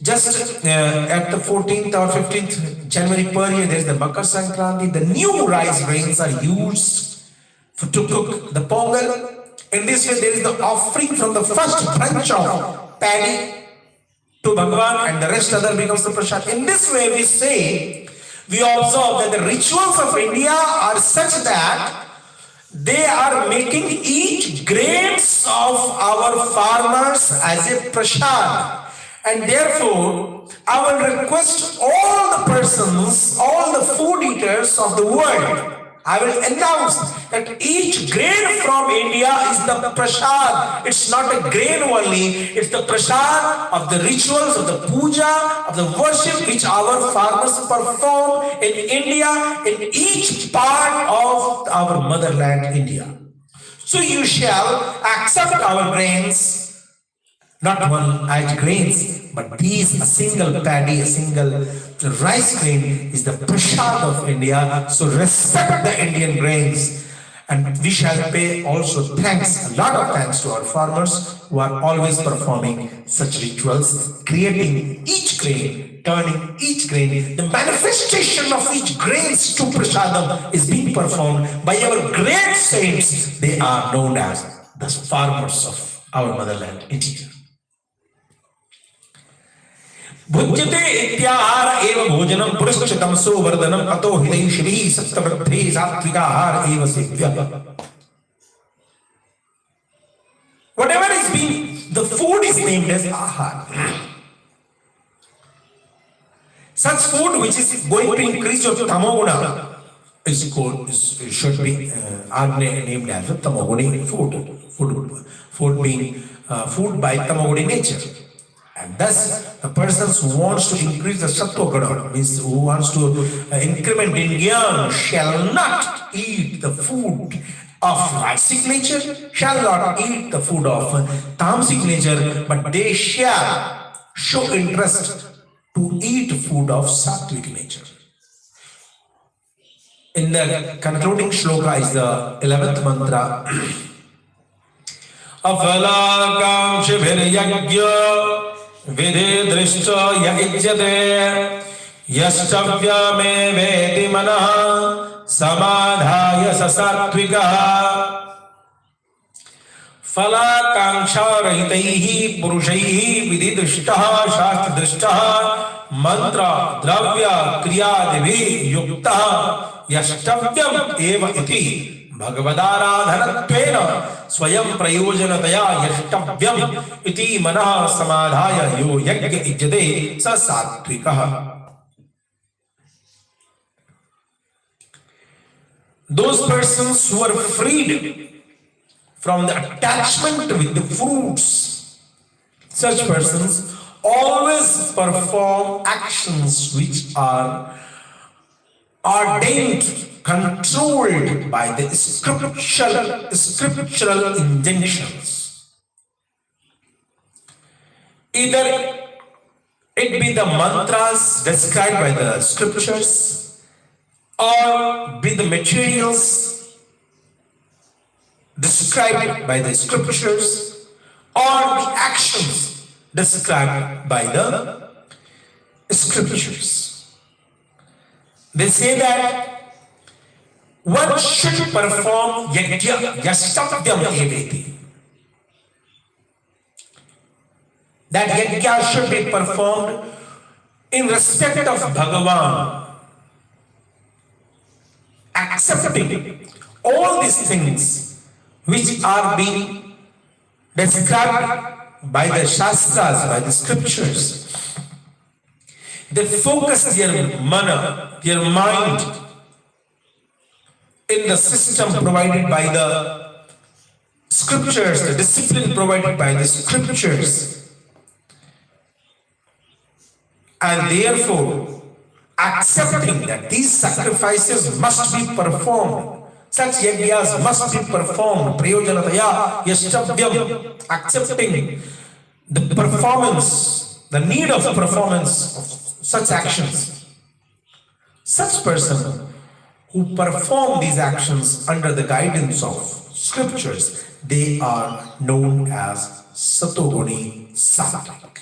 Just at the 14th or 15th January per year, there is the Makar Sankranti. The new rice grains are used to cook the pongal. In this way, there is the offering from the first branch of paddy to Bhagavan, and the rest other becomes the prasad. In this way, we observe that the rituals of India are such that they are making each grains of our farmers as a prasad. And therefore, I will request all the persons, all the food eaters of the world, I will announce that each grain from India is the prasad. It's not a grain only, it's the prasad of the rituals, of the puja, of the worship which our farmers perform in India, in each part of our motherland, India. So you shall accept our grains, not one as grains, but these, a single paddy, a single rice grain is the prasad of India. So respect the Indian grains, and we shall pay also thanks, a lot of thanks to our farmers who are always performing such rituals, creating each grain, turning each grain. The manifestation of each grains to prasadam is being performed by our great saints. They are known as the farmers of our motherland, India. भुज्यते इत्याहार एव भोजनम पुरश्च तमसो वर्धनम अतो हृदयशिभिः सत्तवृद्धे सात्विकाहार एव सेव्यः. Whatever is being, the food is named as ahar. Such food which is going to increase your tamoguna is called, should be named as tamoguni food. Food being food by tamoguni nature. And thus, the persons who wants to increase the sattva guna, means who wants to increment in jnana, shall not eat the food of rajasic nature, shall not eat the food of tamasic nature, but they shall show interest to eat food of sattvic nature. In the concluding shloka is the 11th mantra. Afalakamshibhiryagya Vidhe drishta yajyate yashtavya me veti manah samadhaya sasatvikaha falakanksha rahitaihi purushaihi vidhi drishtaha shastra drishtaha mantra dravya kriya devi yuktaha yashtavyam eva iti भगवदाराधनत्वेन स्वयं प्रयोजनतया यष्टव्यम् इति मनः समाधाय यो यज्ञ इज्यते स सात्विकः. Those persons who are freed from the attachment with the fruits, such persons always perform actions which are ordained, controlled by the scriptural injunctions. Either it be the mantras described by the scriptures, or be the materials described by the scriptures, or the actions described by the scriptures. They say that one should perform yajna, yashtavyam eveti. That yajna should be performed in respect of Bhagavan, accepting all these things which are being described by the Shastras, by the scriptures. They focus their mana, their mind in the system provided by the scriptures, the discipline provided by the scriptures. And therefore, accepting that these sacrifices must be performed, such yajnas must be performed, prayojanataya yashtavyam, accepting the performance, the need of performance of such actions. Such person who perform these actions under the guidance of scriptures, they are known as Satoguni Sattvic.